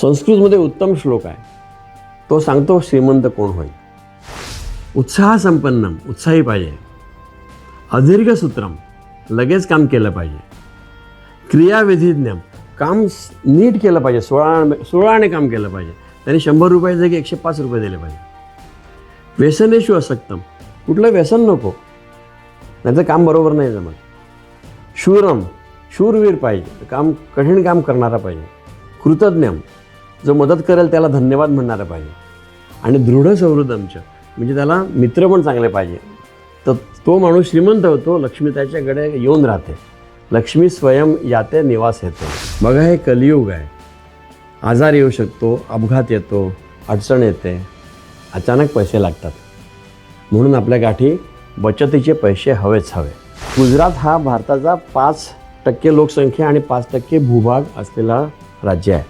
संस्कृतमध्ये उत्तम श्लोक आहे. तो सांगतो श्रीमंत कोण होईल. उत्साह संपन्नम, उत्साही पाहिजे. अदीर्घ सूत्रम, लगेच काम केलं पाहिजे. क्रियाविधिज्ञम, काम नीट केलं पाहिजे, सोळाने काम केलं पाहिजे. त्यांनी 100 रुपये जागी 105 रुपये दिले पाहिजे. व्यसनेषु असक्तम, कुठलं व्यसन नको, नाहीतर काम बरोबर नाही जमत. शूरम, शूरवीर पाहिजे, कठीण काम करणारा पाहिजे. कृतज्ञम, जो मदत करेल त्याला धन्यवाद म्हणणारा पाहिजे. आणि दृढ सौहृदमच, म्हणजे त्याला मित्र पण चांगले पाहिजे. तर तो माणूस श्रीमंत होतो, लक्ष्मी त्याच्याकडे येऊन राहते. लक्ष्मी स्वयं याते निवास येते. बघा, हे कलियुग आहे. आजार येऊ शकतो, अपघात येतो, अडचण येते, अचानक पैसे लागतात. म्हणून आपल्या गाठी बचतीचे पैसे हवेच हवे. गुजरात हा भारताचा 5% लोकसंख्या आणि 5% भूभाग असलेला राज्य आहे.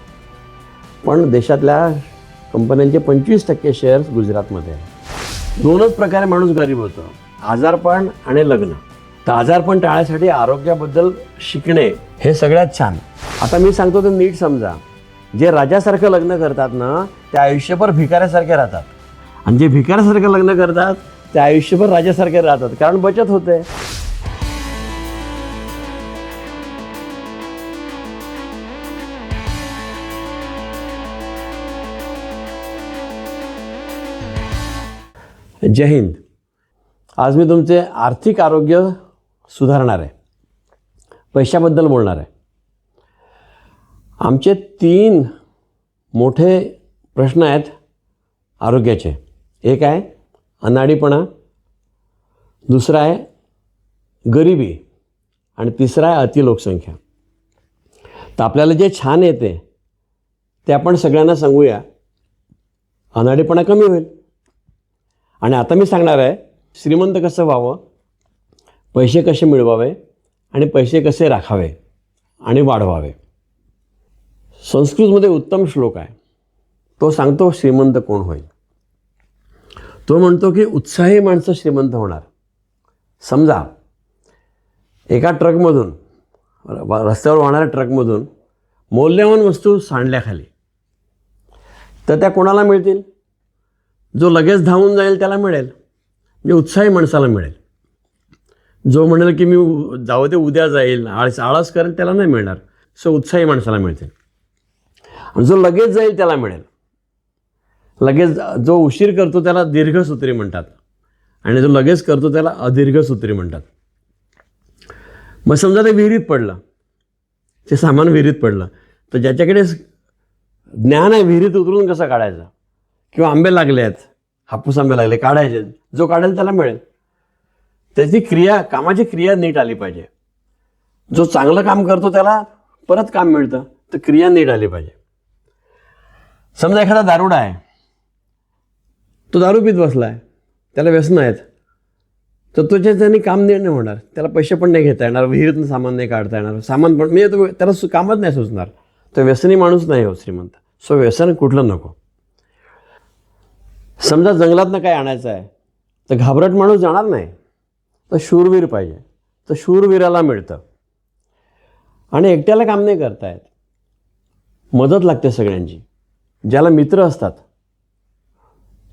पण देशातल्या कंपन्यांचे 25% शेअर्स गुजरातमध्ये आहे. 2च प्रकारे माणूस गरीब होतो, आजारपण आणि लग्न. तर आजारपण टाळण्यासाठी आरोग्याबद्दल शिकणे हे सगळ्यात छान. आता मी सांगतो ते नीट समजा. जे राजासारखं लग्न करतात ना, ते आयुष्यभर भिकाऱ्यासारखे राहतात. आणि जे भिकाऱ्यासारखं लग्न करतात ते आयुष्यभर राजासारखे राहतात, कारण बचत होते. जय हिंद. आज मी तुमचे आर्थिक आरोग्य सुधारणार आहे, पैशाबद्दल बोलणार आहे. आमचे 3 मोठे प्रश्न आहेत आरोग्याचे. एक आहे अनाडीपणा, दुसरा आहे गरिबी, आणि तिसरा आहे अतिलोकसंख्या. तर आपल्याला जे छान येते ते आपण सगळ्यांना सांगूया, अनाडीपणा कमी होईल. आणि आता मी सांगणार आहे श्रीमंत कसं व्हावं, पैसे कसे मिळवावे आणि पैसे कसे राखावे आणि वाढवावे. संस्कृतमध्ये उत्तम श्लोक आहे. तो सांगतो श्रीमंत कोण होईल. तो म्हणतो की उत्साही माणसं श्रीमंत होणार. समजा एका ट्रकमधून, रस्त्यावर वाहणाऱ्या ट्रकमधून मौल्यवान वस्तू सांडल्याखाली, तर त्या कोणाला मिळतील? जो लगेच धावून जाईल त्याला मिळेल, म्हणजे उत्साही माणसाला मिळेल. जो म्हणेल की मी जाऊ दे उद्या जाईल, आळस करेल, त्याला नाही मिळणार. सो उत्साही माणसाला मिळतील. आणि जो लगेच जाईल त्याला मिळेल. लगेच जो उशीर करतो त्याला दीर्घसूत्री म्हणतात, आणि जो लगेच करतो त्याला अदीर्घसूत्री म्हणतात. मग समजा ते विहिरीत पडलं, ते सामान विहिरीत पडलं, तर ज्याच्याकडे ज्ञान आहे विहिरीत उतरून कसं काढायचं, किंवा आंबे लागले आहेत, हापूस आंबे लागले, काढायचे, जो काढेल त्याला मिळेल. त्याची कामाची क्रिया नीट आली पाहिजे. जो चांगलं काम करतो त्याला परत काम मिळतं, तर क्रिया नीट आली पाहिजे. समजा एखादा दारुडा आहे, तो दारू पीत बसला आहे, त्याला व्यसन आहेत, तर त्यांनी काम नाही होणार. त्याला पैसे पण नाही घेता येणार, विहिरीतून सामान नाही काढता येणार, सामान पण म्हणजे त्याला कामच नाही सुचणार. तो व्यसनी माणूस नाही हो श्रीमंत. सो व्यसन कुठलं नको. समजा जंगलातनं काय आणायचं आहे, तर घाबरट माणूस जाणार नाही, तर शूरवीर पाहिजे. तर शूरवीराला मिळतं. आणि एकट्याला काम नाही करता येत, मदत लागते सगळ्यांची. ज्याला मित्र असतात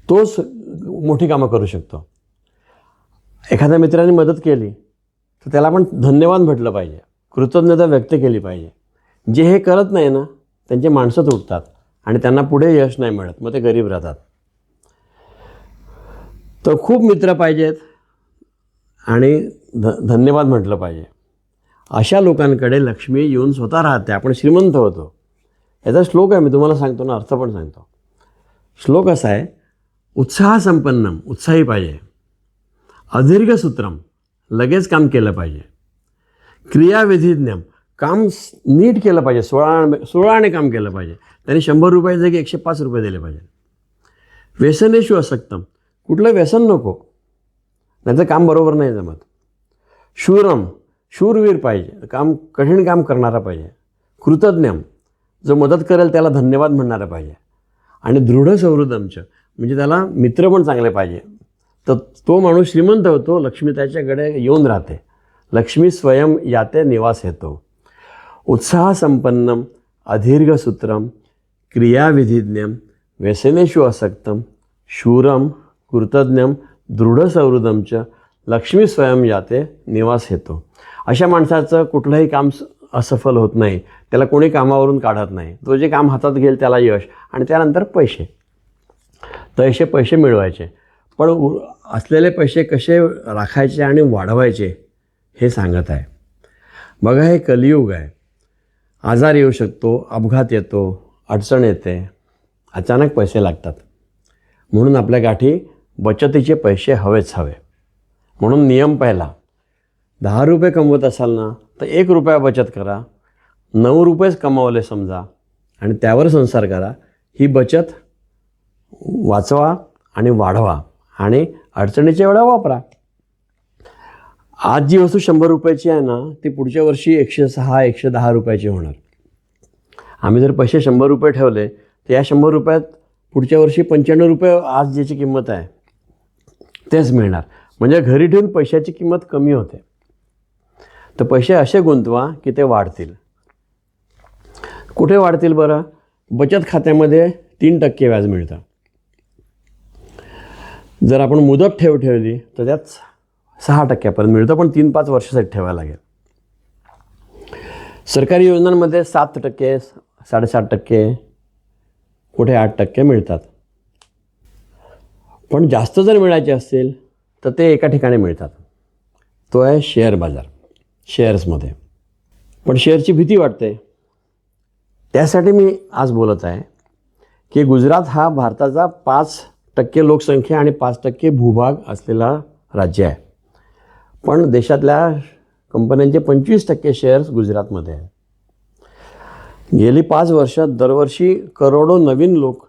तोच मोठी कामं करू शकतो. एखाद्या मित्राने मदत केली तर त्याला पण धन्यवाद म्हटलं पाहिजे, कृतज्ञता व्यक्त केली पाहिजे. जे हे करत नाही ना, त्यांचे माणसं तुटतात आणि त्यांना पुढे यश नाही मिळत, मग ते गरीब राहतात. तर खूप मित्र पाहिजेत आणि धन्यवाद म्हटलं पाहिजे. अशा लोकांकडे लक्ष्मी येऊन स्वतः राहते, आपण श्रीमंत होतो. याचा श्लोक आहे, मी तुम्हाला सांगतो ना, अर्थ पण सांगतो. श्लोक असा आहे, उत्साह संपन्नम, उत्साही पाहिजे. अदीर्घ सूत्रम, लगेच काम केलं पाहिजे. क्रियाविधिज्ञम, काम नीट केलं पाहिजे, सोळाने काम केलं पाहिजे. त्यांनी 100 रुपये जागी 105 रुपये दिले पाहिजे. व्यसनेषु असक्तम, कुठलं व्यसन नको, नाहीतर काम बरोबर नाही जमत. शूरम, शूरवीर पाहिजे, कठीण काम करणारा पाहिजे. कृतज्ञम, जो मदत करेल त्याला धन्यवाद म्हणणारा पाहिजे. आणि दृढ सौहृदमच, म्हणजे त्याला मित्र पण चांगले पाहिजे. तर तो माणूस श्रीमंत होतो, लक्ष्मी त्याच्याकडे येऊन राहते. लक्ष्मी स्वयं याते निवास येतो. उत्साह संपन्नम, अदीर्घ सूत्रम, क्रियाविधिज्ञम व्यसनेषु असक्तम शूरम कृतज्ञम दृढसहृदम च लक्ष्मी स्वयं याते निवास येतो. अशा माणसाचं कुठलंही काम असफल होत नाही, त्याला कोणी कामावरून काढत नाही. तो जे काम हातात घेईल त्याला यश आणि त्यानंतर पैसे, तसे पैसे मिळवायचे. पण असलेले पैसे कसे राखायचे आणि वाढवायचे हे सांगत आहे. बघा, हे कलियुग आहे. आजार येऊ शकतो, अपघात येतो, अडचण येते, अचानक पैसे लागतात. म्हणून आपल्या गाठी बचतीचे पैसे हवेच हवे. म्हणून नियम पहिला, 10 रुपये कमवत असाल ना तर 1 रुपया बचत करा. 9 रुपयेच कमावले समजा आणि त्यावर संसार करा. ही बचत वाचवा आणि वाढवा आणि अडचणीच्या वेळा वापरा. आज जी वस्तू 100 रुपयाची आहे ना ती पुढच्या वर्षी 106-110 रुपयाची होणार. आम्ही जर पैसे 100 रुपये ठेवले तर या 100 रुपयात पुढच्या वर्षी 95 रुपये आज ज्याची किंमत आहे तेच मिळणार. म्हणजे घरी ठेवून पैशाची किंमत कमी होते. तर पैसे असे गुंतवा की ते वाढतील. कुठे वाढतील बरं? बचत खात्यामध्ये 3% व्याज मिळतं. जर आपण मुदत ठेवली तर त्यात 6% मिळतं, पण 3-5 वर्षासाठी ठेवायला लागेल. सरकारी योजनांमध्ये 7%, 7.5%, कुठे 8% मिळतात. पण जास्त जर मिळायचे असतील तर ते एका ठिकाणी मिळतात. तो आहे शेअर बाजार, शेअर्समध्ये. पण शेअरची भीती वाटते. त्यासाठी मी आज बोलत आहे की गुजरात हा भारताचा 5% लोकसंख्या आणि 5% भूभाग असलेला राज्य आहे. पण देशातल्या कंपन्यांचे 25% शेअर्स गुजरातमध्ये आहे. गेली 5 वर्षात दरवर्षी करोडो नवीन लोक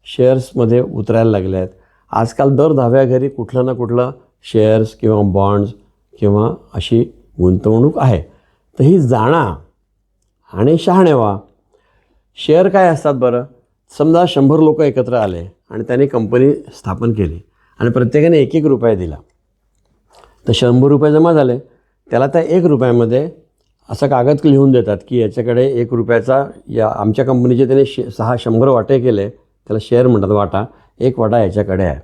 शेअर्समध्ये उतरायला लागले आहेत. आजकाल दर 10व्या घरी कुठलं ना कुठलं शेअर्स किंवा बॉन्ड्स किंवा अशी गुंतवणूक आहे. तर ही जाणा आणि शहाणे व्हा. शेअर काय असतात बरं? समजा 100 लोक एकत्र आले आणि त्यांनी कंपनी स्थापन केली आणि प्रत्येकाने 1-1 रुपया दिला. तर 100 रुपये जमा झाले. त्याला त्या 1 रुपयामध्ये असा कागद लिहून देतात की याच्याकडे 1 रुपयाचा या आमच्या कंपनीचे त्याने 100 वाटे केले, त्याला शेअर म्हणतात, वाटा. 1 वाटा याच्याकडे आहे.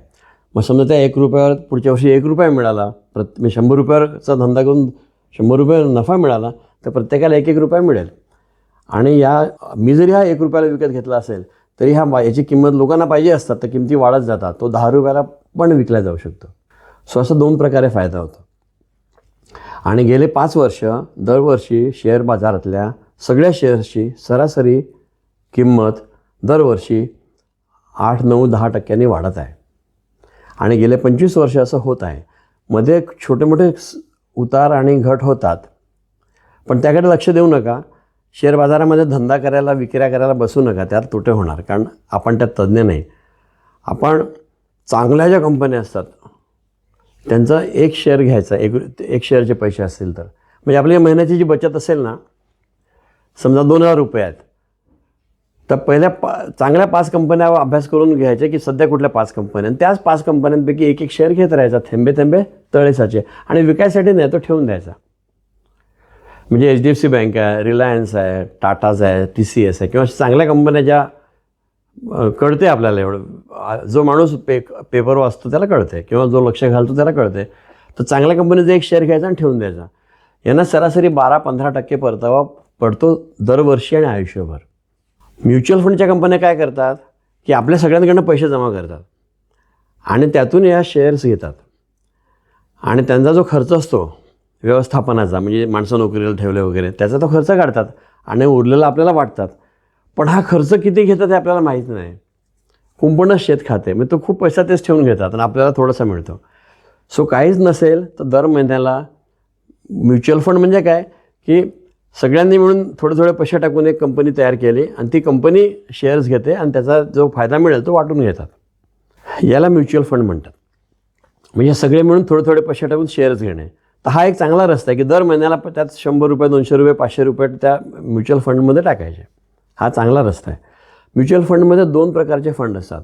मग समजा त्या 1 रुपयावर पुढच्या वर्षी 1 रुपया मिळाला, 100 रुपयाचा धंदा करून 100 रुपये नफा मिळाला तर प्रत्येकाला 1-1 रुपया मिळेल. आणि मी जरी हा 1 रुपयाला विकत घेतला असेल तरी याची किंमत लोकांना पाहिजे असतात, तर किमती वाढत जातात. तो 10 रुपयाला पण विकला जाऊ शकतो. सो असं 2 प्रकारे फायदा होतो. आणि गेले 5 वर्ष दरवर्षी शेअर बाजारातल्या सगळ्या शेअर्सची सरासरी किंमत दरवर्षी 8-9-10% वाढत आहे. आणि गेले 25 वर्ष असं होत आहे. मध्ये छोटे मोठे उतार आणि घट होतात, पण त्याकडे लक्ष देऊ नका. शेअर बाजारामध्ये धंदा करायला, विक्र्या करायला बसू नका. त्यात तोटे होणार, कारण आपण त्यात तज्ज्ञ नाही. आपण चांगल्या ज्या कंपन्या असतात त्यांचा 1 शेअर घ्यायचा, एक शेअरचे पैसे असतील तर. म्हणजे आपली महिन्याची जी बचत असेल ना, समजा 2000 रुपये आहेत, तर पहिल्या चांगल्या 5 कंपन्या अभ्यास करून घ्यायचे की सध्या कुठल्या 5 कंपन्या, त्याच 5 कंपन्यांपैकी 1-1 शेअर घेत राहायचा. थेंबे थेंबे तळे साचे. आणि विकायसाठी नाही, तो ठेवून द्यायचा. म्हणजे HDFC बँक आहे, रिलायन्स आहे, टाटाज आहे, TCS आहे, किंवा चांगल्या कंपन्या ज्या कळते आपल्याला. एवढं जो माणूस पेपर वाचतो त्याला कळते, किंवा जो लक्ष घालतो त्याला कळते. तर चांगल्या कंपनीचा 1 शेअर घ्यायचा आणि ठेवून द्यायचा. यांना सरासरी 12-15% परतावा पडतो दरवर्षी आणि आयुष्यभर. म्युच्युअल फंडच्या कंपन्या काय करतात की आपल्या सगळ्यांकडनं पैसे जमा करतात आणि त्यातून या शेअर्स घेतात. आणि त्यांचा जो खर्च असतो व्यवस्थापनाचा, म्हणजे माणसं नोकरीला ठेवले वगैरे, त्याचा तो खर्च काढतात आणि उरलेला आपल्याला वाटतात. पण हा खर्च किती घेतात हे आपल्याला माहीत नाही. कुंपणच शेत खाते. म्हणजे तो खूप पैसा तेच ठेवून घेतात आणि आपल्याला थोडासा मिळतो. सो काहीच नसेल तर दर महिन्याला म्युच्युअल फंड म्हणजे काय की सगळ्यांनी मिळून थोडे पैसे टाकून एक कंपनी तयार केली आणि ती कंपनी शेअर्स घेते आणि त्याचा जो फायदा मिळेल तो वाटून घेतात. याला म्युच्युअल फंड म्हणतात. म्हणजे सगळे मिळून थोडे पैसे टाकून शेअर्स घेणे. तर हा एक चांगला रस्ता आहे की दर महिन्याला त्यात 100 रुपये, 200 रुपये, 500 रुपये त्या म्युच्युअल फंडमध्ये टाकायचे. हा चांगला रस्ता आहे. म्युच्युअल फंडमध्ये 2 प्रकारचे फंड असतात.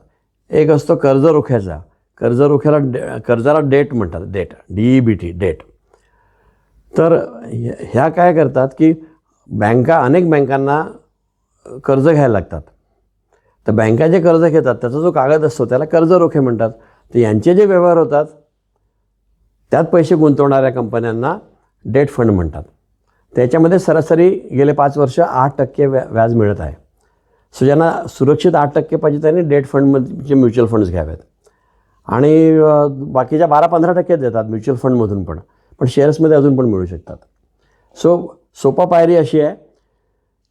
एक असतो कर्ज रोख्याचा. कर्जाला डेट म्हणतात, DEBT, डेट. तर ह्या काय करतात की अनेक बँकांना कर्ज घ्यायला लागतात. तर बँका जे कर्ज घेतात त्याचा जो कागद असतो त्याला कर्ज रोखे म्हणतात. तर यांचे जे व्यवहार होतात त्यात पैसे गुंतवणाऱ्या कंपन्यांना डेट फंड म्हणतात. त्याच्यामध्ये सरासरी गेले 5 वर्ष 8% व्याज मिळत आहे. सो ज्यांना सुरक्षित 8% पाहिजे त्यांनी डेट फंडमध्ये म्युच्युअल फंड्स घ्यावेत आणि बाकीच्या 12-15% देतात म्युच्युअल फंडमधून पण शेअर्समध्ये अजून पण मिळू शकतात. सो सोपा पायरी अशी आहे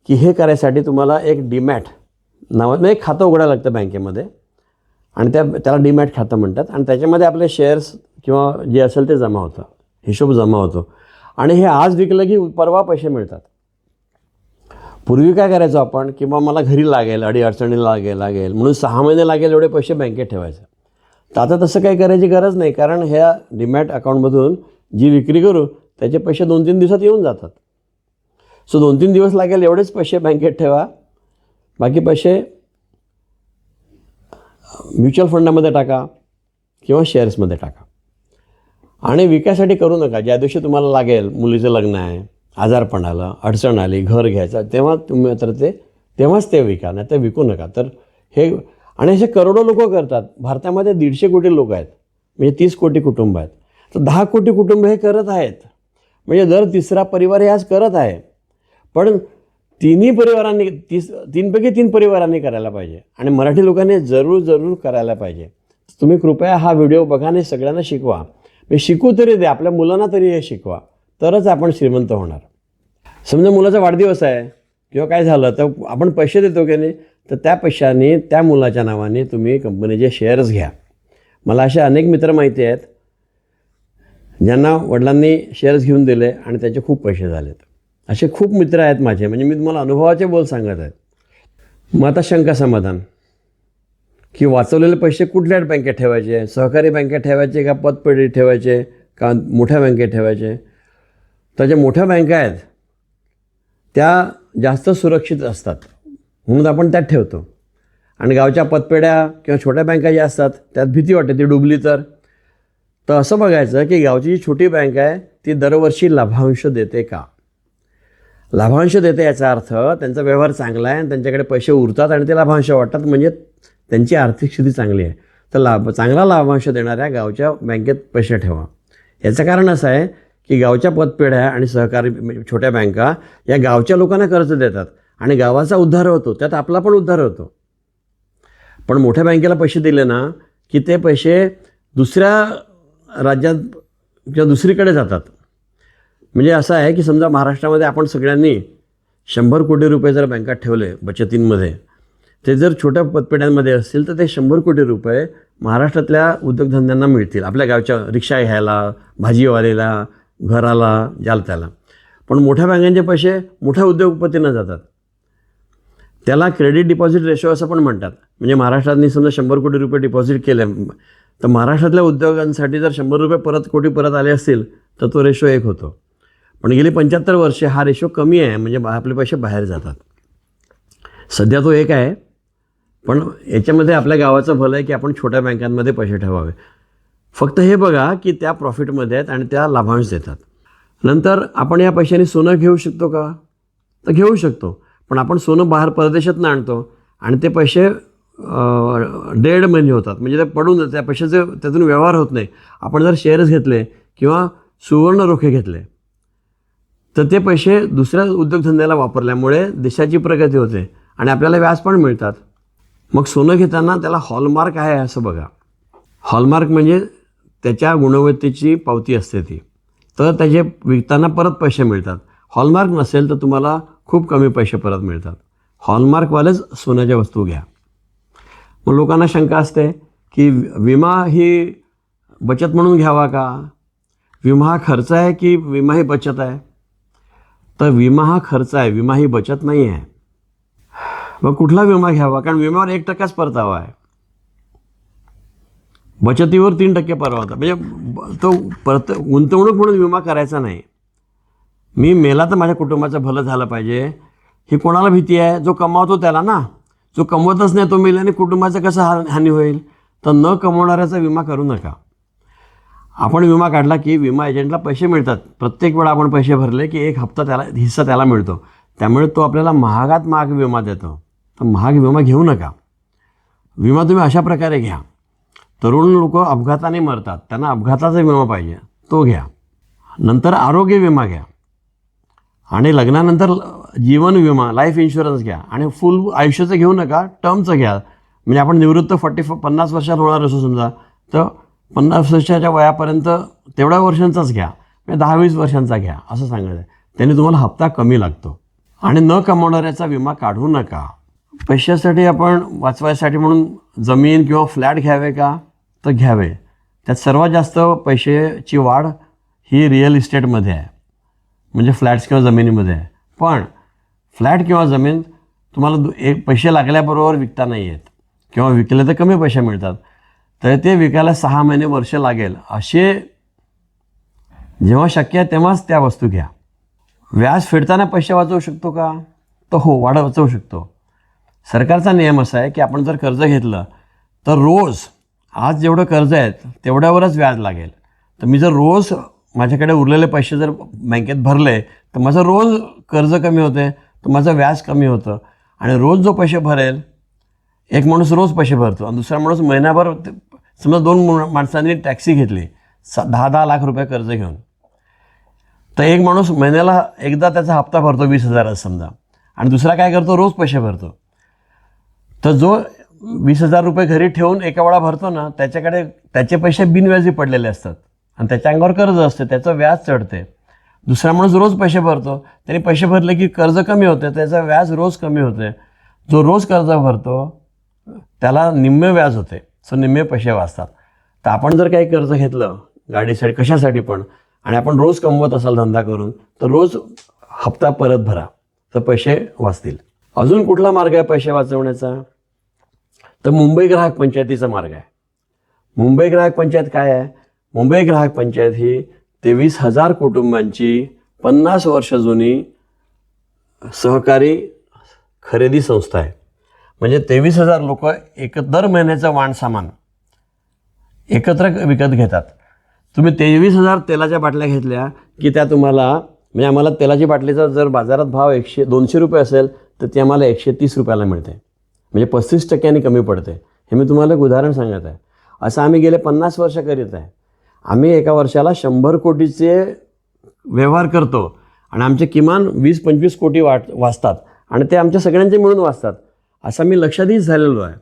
की हे करायसाठी तुम्हाला एक डीमॅट नावानं एक खातं उघडायला लागतं बँकेमध्ये आणि त्याला डीमॅट खातं म्हणतात आणि त्याच्यामध्ये आपले शेअर्स किंवा जे असेल ते जमा होतं, हिशोब जमा होतो आणि हे आज विकलं की परवा पैसे मिळतात. पूर्वी काय करायचो आपण की मग मला घरी लागेल, अडीअडचणीला लागेल म्हणून 6 महिने लागेल एवढे पैसे बँकेत ठेवायचे. तर आता तसं काही करायची गरज नाही, कारण ह्या डीमॅट अकाउंटमधून जी विक्री करू त्याचे पैसे 2-3 दिवसात येऊन जातात. सो 2-3 दिवस लागेल एवढेच पैसे बँकेत ठेवा, बाकी पैसे म्युच्युअल फंडामध्ये टाका किंवा शेअर्समध्ये टाका आणि विकायसाठी करू नका. ज्या दिवशी तुम्हाला लागेल, मुलीचं लग्न आहे, आजारपण आलं, अडचण आली, घर घ्यायचं, तेव्हा तुम्ही तेव्हाच ते विका, नाही तर विकू नका. तर हे आणि असे करोडो लोक करतात. भारतामध्ये 150 कोटी लोक आहेत, म्हणजे 30 कोटी कुटुंब आहेत. तर 10 कोटी कुटुंब हे करत आहेत, म्हणजे दर तिसरा परिवार हे आज करत आहे. पण 3पैकी 3 परिवारांनी करायला पाहिजे आणि मराठी लोकांनी जरूर करायला पाहिजे. तुम्ही कृपया हा व्हिडिओ बघा आणि सगळ्यांना शिकवा. शिकू तरी दे, आपल्या मुलांना तरी हे शिकवा, तरच आपण श्रीमंत होणार. समजा मुलाचा वाढदिवस आहे किंवा काय झालं तर आपण पैसे देतो की नाही, तर त्या पैशाने त्या मुलाच्या नावाने तुम्ही कंपनीचे शेअर्स घ्या. मला असे अनेक मित्र माहिती आहेत ज्यांना वडिलांनी शेअर्स घेऊन दिले आणि त्याचे खूप पैसे झालेत. असे खूप मित्र आहेत माझे, म्हणजे मी तुम्हाला अनुभवाचे बोल सांगत आहेत. मग आता शंका समाधान की वाचवलेले पैसे कुठल्या बँकेत ठेवायचे, सहकारी बँकेत ठेवायचे का पतपेढीत ठेवायचे का मोठ्या बँकेत ठेवायचे. तर ज्या मोठ्या बँका आहेत त्या जास्त सुरक्षित असतात म्हणून आपण त्यात ठेवतो आणि गावच्या पतपेढ्या किंवा छोट्या बँका ज्या असतात त्यात भीती वाटते ती डुबली तर असं बघायचं की गावची जी छोटी बँक आहे ती दरवर्षी लाभांश देते का. लाभांश देते याचा अर्थ त्यांचा व्यवहार चांगला आहे आणि त्यांच्याकडे पैसे उरतात आणि ते लाभांश वाटतात, म्हणजे त्यांची आर्थिक स्थिती चांगली आहे. तर चांगला लाभांश देणाऱ्या गावच्या बँकेत पैसे ठेवा. याचं कारण असं आहे की गावच्या पतपेढ्या आणि सहकारी छोट्या बँका या गावच्या लोकांना कर्ज देतात आणि गावाचा उद्धार होतो, त्यात आपला पण उद्धार होतो. पण मोठ्या बँकेला पैसे दिले ना की ते पैसे दुसऱ्या राज्यात किंवा दुसरीकडे जातात. म्हणजे असं आहे की समजा महाराष्ट्रामध्ये आपण सगळ्यांनी 100 कोटी रुपये जर बँकात ठेवले बचतींमध्ये, ते जर छोट्या पतपेढ्यांमध्ये असतील तर ते 100 कोटी रुपये महाराष्ट्रातल्या उद्योगधंद्यांना मिळतील, आपल्या गावच्या रिक्षा घ्यायला, भाजीवालेला, घराला, ज्याला त्याला. पण मोठ्या बँकांचे पैसे मोठ्या उद्योगपतींना जातात. त्याला क्रेडिट डिपॉझिट रेशो असं पण म्हणतात. म्हणजे महाराष्ट्रातनी समजा 100 कोटी रुपये डिपॉझिट केले तर महाराष्ट्रातल्या उद्योगांसाठी जर 100 रुपये कोटी परत आले असतील तर तो रेशो 1 होतो. पण गेली 75 वर्षे हा रेशो कमी आहे, म्हणजे आपले पैसे बाहेर जातात. सध्या तो 1 आहे, पण याच्यामध्ये आपल्या गावाचं भलं आहे की आपण छोट्या बँकांमध्ये पैसे ठेवावे. फक्त हे बघा की त्या प्रॉफिटमध्ये आहेत आणि त्या लाभांश देतात. नंतर आपण या पैशाने सोनं घेऊ शकतो का, तर घेऊ शकतो. पण आपण सोनं बाहेर परदेशातून आणतो आणि ते पैसे डेड मनी होतात, म्हणजे ते पडून त्या पैशाचे त्यातून व्यवहार होत नाही. आपण जर शेअर्स घेतले किंवा सुवर्ण रोखे घेतले तर ते पैसे दुसऱ्या उद्योगधंद्याला वापरल्यामुळे देशाची प्रगती होते आणि आपल्याला व्याज पण मिळतात. मग सोनं घेताना त्याला हॉलमार्क आहे असं बघा. हॉलमार्क म्हणजे त्याच्या गुणवत्तेची पावती असते ती, तर त्याचे विकताना परत पैसे मिळतात. हॉलमार्क नसेल तर तुम्हाला खूप कमी पैसे परत मिळतात. हॉलमार्कवालेच सोन्याच्या वस्तू घ्या. मग लोकांना शंका असते की विमा ही बचत म्हणून घ्यावा का, विमा हा खर्च आहे की विमा ही बचत आहे. तर विमा हा खर्च आहे, विमा ही बचत नाही आहे. मग कुठला विमा घ्यावा, कारण विम्यावर 1%च परतावा आहे, बचतीवर 3% परतावा होता. म्हणजे तो गुंतवणूक म्हणून विमा करायचा नाही. मी मेला तर माझ्या कुटुंबाचं भलं झालं पाहिजे ही कोणाला भीती आहे, जो कमावतो त्याला ना. जो कमवतच नाही तो मेल्याने कुटुंबाचं कसं हानी होईल. तर न कमवणाऱ्याचा विमा करू नका. आपण विमा काढला की विमा एजंटला पैसे मिळतात. प्रत्येक वेळा आपण पैसे भरले की 1 हप्ता हिस्सा त्याला मिळतो. त्यामुळे तो आपल्याला महागात महाग विमा देतो. तर महाग विमा घेऊ नका. विमा तुम्ही अशा प्रकारे घ्या. तरुण लोक अपघाताने मरतात, त्यांना अपघाताचा विमा पाहिजे तो घ्या. नंतर आरोग्य विमा घ्या आणि लग्नानंतर जीवन विमा लाईफ इन्शुरन्स घ्या. आणि फुल आयुष्याचं घेऊ नका, टर्मचं घ्या. म्हणजे आपण निवृत्त 50 वर्षात होणार असो समजा, तर 50 वर्षाच्या वयापर्यंत तेवढ्या वर्षांचाच घ्या, म्हणजे 10-20 वर्षांचा घ्या असं सांगायचं आहे. त्याने तुम्हाला हप्ता कमी लागतो. आणि न कमावणाऱ्याचा विमा काढू नका. पैशासाठी आपण वाचवायसाठी म्हणून जमीन किंवा फ्लॅट घ्यावे का, तर घ्यावे. त्यात सर्वात जास्त पैशाची वाढ ही रिअल इस्टेटमध्ये आहे, म्हणजे फ्लॅट्स किंवा जमिनीमध्ये आहे. पण फ्लॅट किंवा जमीन तुम्हाला एक पैसे लागल्याबरोबर विकता नाही येत, किंवा विकले तर कमी पैसे मिळतात. तर ते विकायला 6 महिने वर्ष लागेल. असे जेव्हा शक्य आहे तेव्हाच त्या वस्तू घ्या. व्याज फेडताना पैसे वाचवू शकतो का, तर हो, वाचवू शकतो. सरकारचा नियम असा आहे की आपण जर कर्ज घेतलं तर रोज आज जेवढं कर्ज आहे तेवढ्यावरच व्याज लागेल. तर मी जर रोज माझ्याकडे उरलेले पैसे जर बँकेत भरले तर माझं रोज कर्ज कमी होते, तर माझं व्याज कमी होतं. आणि रोज जो पैसे भरेल, एक माणूस रोज पैसे भरतो आणि दुसरा माणूस महिनाभर, समजा 2 माणसांनी टॅक्सी घेतली 10-10 लाख रुपये कर्ज घेऊन, तर एक माणूस महिन्याला एकदा त्याचा हप्ता भरतो 20,000 समजा, आणि दुसरा काय करतो, रोज पैसे भरतो. तर जो 20,000 रुपये घरी ठेवून एका वेळा भरतो ना, त्याच्याकडे त्याचे पैसे बिनव्याजी पडलेले असतात आणि त्याच्या अंगावर कर्ज असते, त्याचं व्याज चढते. दुसरा माणूस रोज पैसे भरतो, त्यांनी पैसे भरले की कर्ज कमी होते, त्याचं व्याज रोज कमी होते. जो रोज कर्ज भरतो त्याला निम्मे व्याज होते, सो निम्मे पैसे वाचतात. तर आपण जर काही कर्ज घेतलं गाडीसाठी कशासाठी पण, आणि आपण रोज कमवत असाल धंदा करून, तर रोज हप्ता परत भरा, तर पैसे वाचतील. अजून कुठला मार्ग आहे पैसे वाचवण्याचा, तर मुंबई ग्राहक पंचायतीचा मार्ग आहे. मुंबई ग्राहक पंचायत काय आहे, मुंबई ग्राहक पंचायत ही 23,000 कुटुंबांची 50 वर्ष जुनी सहकारी खरेदी संस्था आहे. म्हणजे 23,000 लोक दर महिन्याचं वाण सामान एकत्र विकत घेतात. तुम्ही 23,000 तेलाच्या बाटल्या घेतल्या की त्या तुम्हाला, म्हणजे आम्हाला तेलाची बाटलीचा जर बाजारात भाव 200 रुपये असेल तर ती आम्हाला 130 रुपयाला मिळते, म्हणजे 35% कमी पडते. हे मी तुम्हाला एक उदाहरण सांगत आहे. असं आम्ही गेले 50 वर्ष करीत आहे. आम्ही एका वर्षाला 100 कोटीचे व्यवहार करतो आणि आमचे किमान 20-25 कोटी वाचतात आणि ते आमच्या सगळ्यांचे मिळून वाचतात. असं मी लक्षाधीश झालेलो आहे.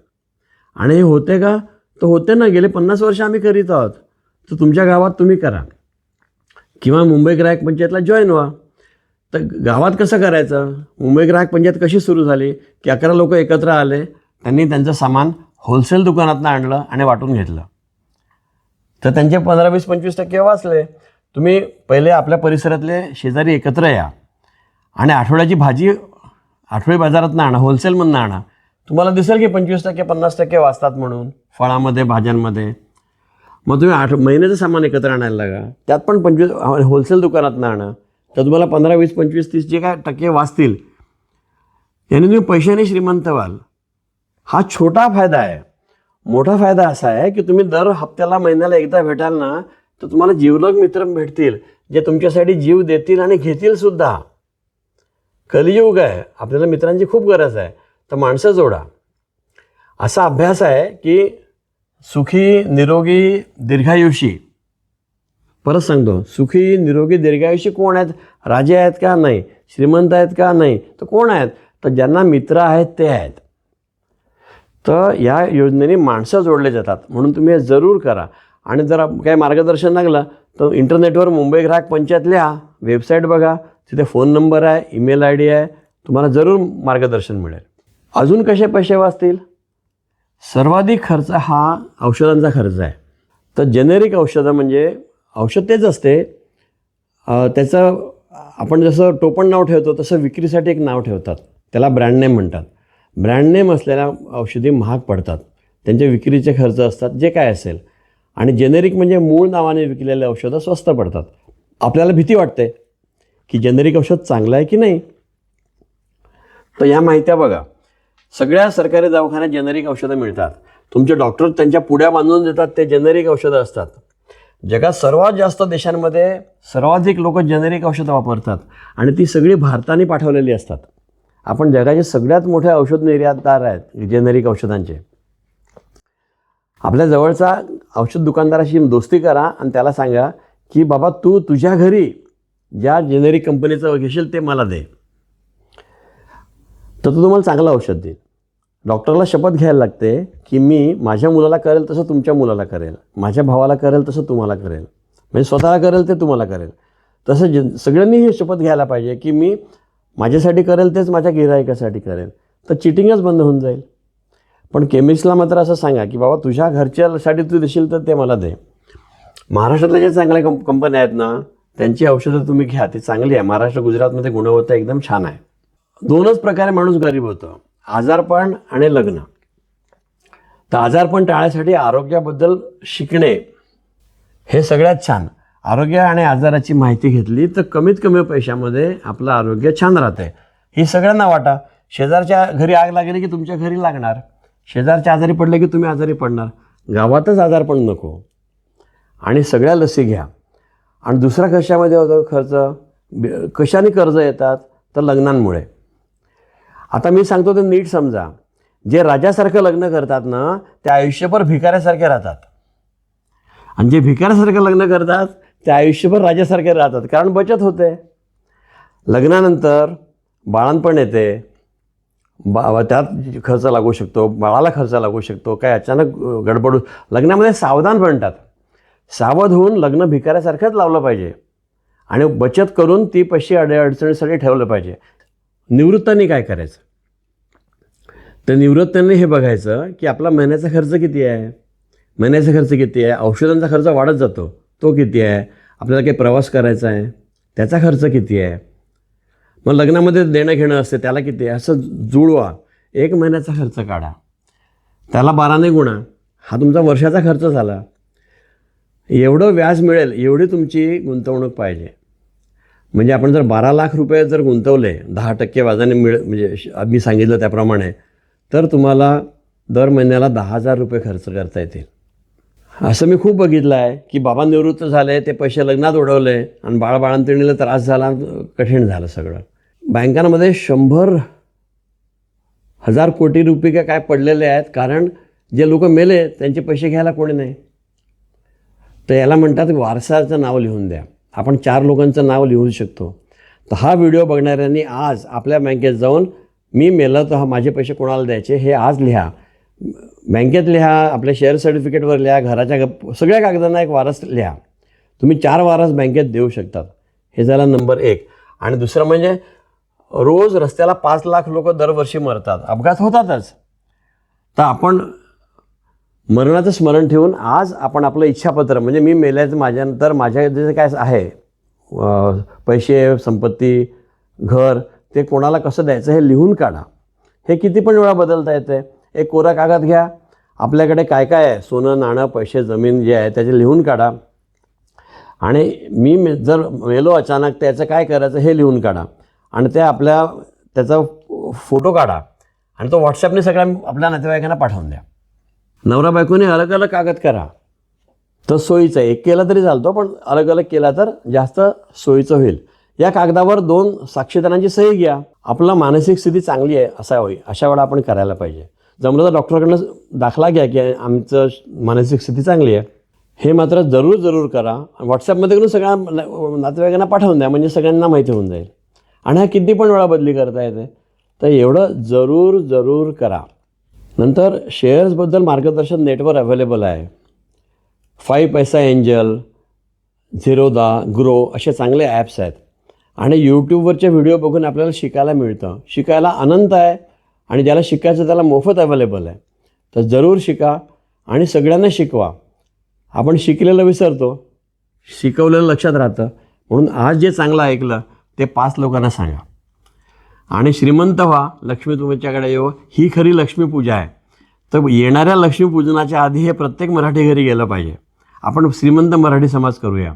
आणि हे होते का, तर होते ना. गेले 50 वर्ष आम्ही करीत आहोत. तर तुमच्या गावात तुम्ही करा किंवा मुंबई ग्राहक पंचायतला जॉईन व्हा. तर गावात कसं करायचं, मुंबई ग्राहक पंचायत कशी सुरू झाली की 11 लोक एकत्र आले, त्यांनी त्यांचं सामान होलसेल दुकानातनं आणलं आणि वाटून घेतलं, तर त्यांचे 15-20-25% वाचले. तुम्ही पहिले आपल्या परिसरातले शेजारी एकत्र या आणि आठवड्याची भाजी आठवडी बाजारातनं आणा, होलसेलमधनं आणा. तुम्हाला दिसेल की 25% 50% वाचतात म्हणून फळामध्ये, भाज्यांमध्ये. मग तुम्ही महिन्याचं सामान एकत्र आणायला लागा, त्यात पण 25 होलसेल दुकानातनं आणा, तर तुम्हाला 15, 20, 25, 30 जे काय टक्के वाचतील, याने तुम्ही पैशाने श्रीमंत व्हाल. हा छोटा फायदा आहे. मोठा फायदा असा आहे की तुम्ही दर हप्त्याला, महिन्याला एकदा भेटाल ना, तर तुम्हाला जीवलग मित्र भेटतील जे तुमच्यासाठी जीव देतील आणि घेतील सुद्धा. कलियुग आहे, आपल्याला मित्रांची खूप गरज आहे. तर माणसं जोडा. असा अभ्यास आहे की सुखी, निरोगी, दीर्घायुषी, परत सांगतो, सुखी, निरोगी, दीर्घायुषी कोण आहेत? राजे आहेत का? नाही. श्रीमंत आहेत का? नाही. तर कोण आहेत? तर ज्यांना मित्र आहेत ते आहेत. तर या योजनेने माणसं जोडले जातात. म्हणून तुम्ही हे जरूर करा. आणि जर काही मार्गदर्शन लागलं तर इंटरनेटवर मुंबई ग्राहक पंचायत लिहा, वेबसाईट बघा, तिथे फोन नंबर आहे, ईमेल ID आहे, तुम्हाला जरूर मार्गदर्शन मिळेल. अजून कसे पैसे वाचतील? सर्वाधिक खर्च हा औषधांचा खर्च आहे. तर जेनेरिक औषधं म्हणजे औषध तेच असते, त्याचं आपण जसं टोपण नाव ठेवतो तसं विक्रीसाठी एक नाव ठेवतात, त्याला ब्रँड नेम म्हणतात. ब्रँड नेम असलेल्या औषधी महाग पडतात, त्यांचे विक्रीचे खर्च असतात जे काय असेल. आणि जेनेरिक म्हणजे मूळ नावाने विकलेले औषधं स्वस्त पडतात. आपल्याला भीती वाटते की जेनेरिक औषध चांगलं आहे की नाही. तर या माहित्या बघा, सगळ्या सरकारी दवाखान्यात जेनेरिक औषधं मिळतात. तुमचे डॉक्टर त्यांच्या पुड्या बांधून देतात, ते जेनेरिक औषधं असतात. जगात सर्वात जास्त देशांमध्ये सर्वाधिक लोक जेनेरिक औषधं वापरतात आणि ती सगळी भारताने पाठवलेली असतात. आपण जगाचे सगळ्यात मोठे औषध निर्यातदार आहेत जेनेरिक औषधांचे. आपल्या जवळचा औषध दुकानदाराशी दोस्ती करा आणि त्याला सांगा की बाबा तू तुझ्या घरी ज्या जेनेरिक कंपनीचं घेशील ते मला दे, तर तो तुम्हाला चांगलं औषध देईल. डॉक्टरला शपथ घ्यायला लागते की मी माझ्या मुलाला करेल तसं तुमच्या मुलाला करेल, माझ्या भावाला करेल तसं तुम्हाला करेल, म्हणजे स्वतःला करेल ते तुम्हाला करेल. तसं सगळ्यांनी ही शपथ घ्यायला पाहिजे की मी माझ्यासाठी करेल तेच माझ्या गिऱ्हाईकासाठी करेल, तर चिटिंगच बंद होऊन जाईल. पण केमिस्टला मात्र असं सांगा की बाबा तुझ्या घरच्यासाठी तू देशील तर ते मला दे. महाराष्ट्रातल्या ज्या चांगल्या कंपन्या आहेत ना त्यांची औषधं तुम्ही घ्या, ती चांगली आहे. महाराष्ट्र गुजरातमध्ये गुणवत्ता एकदम छान आहे. 2च प्रकारे माणूस गरीब होतो, आजारपण आणि लग्न. तर आजारपण टाळण्यासाठी आरोग्याबद्दल शिकणे हे सगळ्यात छान. आरोग्य आणि आजाराची माहिती घेतली तर कमीत कमी पैशामध्ये आपलं आरोग्य छान राहते. ही सगळ्यांना वाटा. शेजारच्या घरी आग लागली की तुमच्या घरी लागणार, शेजारच्या आजारी पडले की तुम्ही आजारी पडणार. गावातच आजारपण नको. आणि सगळ्या लसी घ्या. आणि दुसरा कशामध्ये होतो खर्च, कशाने कर्ज येतात तर लग्नांमुळे. आता मी सांगतो ते नीट समजा. जे राजासारखं लग्न करतात ना ते आयुष्यभर भिकाऱ्यासारखे राहतात, आणि जे भिकाऱ्यासारखं लग्न करतात ते आयुष्यभर राजासारखे राहतात, कारण बचत होते. लग्नानंतर बाळंतपण येते, त्यात खर्च लागू शकतो, बाळाला खर्च लागू शकतो, काय अचानक गडबड. लग्नामध्ये सावधान बनतात. सावध होऊन लग्न भिकाऱ्यासारखंच लावलं पाहिजे आणि बचत करून ती पैसे अडचणीसाठी ठेवलं पाहिजे. निवृत्तांनी काय करायचं, तर निवृत्तांनी हे बघायचं की आपला महिन्याचा खर्च किती आहे, महिन्याचा खर्च किती आहे, औषधांचा खर्च वाढत जातो तो किती आहे, आपल्याला काही प्रवास करायचा आहे त्याचा खर्च किती आहे, मग लग्नामध्ये देणं घेणं असते त्याला किती आहे, असं जुळवा. 1 महिन्याचा खर्च काढा, त्याला 12ने गुणा, हा तुमचा वर्षाचा खर्च झाला. एवढं व्याज मिळेल एवढी तुमची गुंतवणूक पाहिजे. म्हणजे आपण जर 12 लाख रुपये जर गुंतवले 10% व्याजाने म्हणजे मी सांगितलं त्याप्रमाणे, तर तुम्हाला दर महिन्याला 10,000 रुपये खर्च करता येतील. असं मी खूप बघितलं आहे की बाबा निवृत्त झाले, ते पैसे लग्नात उडवले आणि बाळंतिणीला त्रास झाला, कठीण झालं सगळं. बँकांमध्ये 100,000 कोटी रुपये काय पडलेले आहेत, कारण जे लोक मेले त्यांचे पैसे घ्यायला कोणी नाही. तर याला म्हणतात वारसाचं नाव लिहून द्या. आपण 4 लोकांचं नाव लिहू शकतो. तर हा व्हिडिओ बघणाऱ्यांनी आज आपल्या बँकेत जाऊन मी मेलं तर माझे पैसे कोणाला द्यायचे हे आज लिहा, बँकेत लिहा, आपल्या शेअर सर्टिफिकेटवर लिहा, घराच्या सगळ्या कागदांना एक वारस लिहा. तुम्ही 4 वारस बँकेत देऊ शकतात. हे झालं नंबर 1. आणि दुसरं म्हणजे रोज रस्त्याला 5 लाख लोक दरवर्षी मरतात, अपघात होतातच. तर आपण मरणाचं स्मरण ठेवून आज आपण आपलं इच्छापत्र, म्हणजे मी मेल्याचं माझ्यानंतर माझ्या जे काय आहे पैसे, संपत्ती, घर, ते कोणाला कसं द्यायचं हे लिहून काढा. हे किती पण वेळा बदलता येते. एक कोरा कागद घ्या, आपल्याकडे काय काय आहे, सोनं, नाणं, पैसे, जमीन जे आहे त्याचे लिहून काढा. आणि मी जर मेलो अचानक त्याचं काय करायचं हे लिहून काढा. आणि त्याचा फोटो काढा आणि तो व्हॉट्सॲपने सगळ्या आपल्या नातेवाईकांना पाठवून द्या. नवरा बायकोने अलग अलग कागद करा तर सोयीचं आहे. एक केला तरी चालतो, पण अलग अलग केला तर जास्त सोयीचं होईल. या कागदावर 2 साक्षीदारांची सही घ्या. आपला मानसिक स्थिती चांगली आहे अशा वेळा आपण करायला पाहिजे. जमलं तर डॉक्टरकडनं दाखला घ्या की आमचं मानसिक स्थिती चांगली आहे. हे मात्र जरूर करा. व्हॉट्सॲपमध्ये करून सगळ्या नातेवाईकांना पाठवून द्या, म्हणजे सगळ्यांना माहिती होऊन जाईल. आणि हा किती पण वेळा बदली करता येते. तर एवढं जरूर करा. नंतर शेअर्सबद्दल मार्गदर्शन नेटवर अवेलेबल आहे. 5 पैसा एंजल, झिरोदा, ग्रो असे चांगले ॲप्स आहेत. आणि यूट्यूबवरचे व्हिडिओ बघून आपल्याला शिकायला मिळतं. शिकायला अनंत आहे आणि ज्याला शिकायचं त्याला मोफत अवेलेबल आहे. तर जरूर शिका आणि सगळ्यांना शिकवा. आपण शिकलेलं विसरतो, शिकवलेलं लक्षात राहतं. म्हणून आज जे चांगलं ऐकलं ते 5 लोकांना सांगा. आणि श्रीमंत व्हा, लक्ष्मी तुमच्याकडे येऊ. ही खरी लक्ष्मीपूजा आहे. तर येणाऱ्या लक्ष्मीपूजनाच्या आधी हे प्रत्येक मराठी घरी गेलं पाहिजे. आपण श्रीमंत मराठी समाज करूया.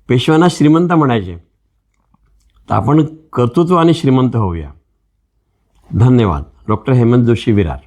पेशव्यांना श्रीमंत म्हणायचे, तर आपण कर्तृत्व आणि श्रीमंत होऊया. धन्यवाद. डॉक्टर हेमंत जोशी, विरार.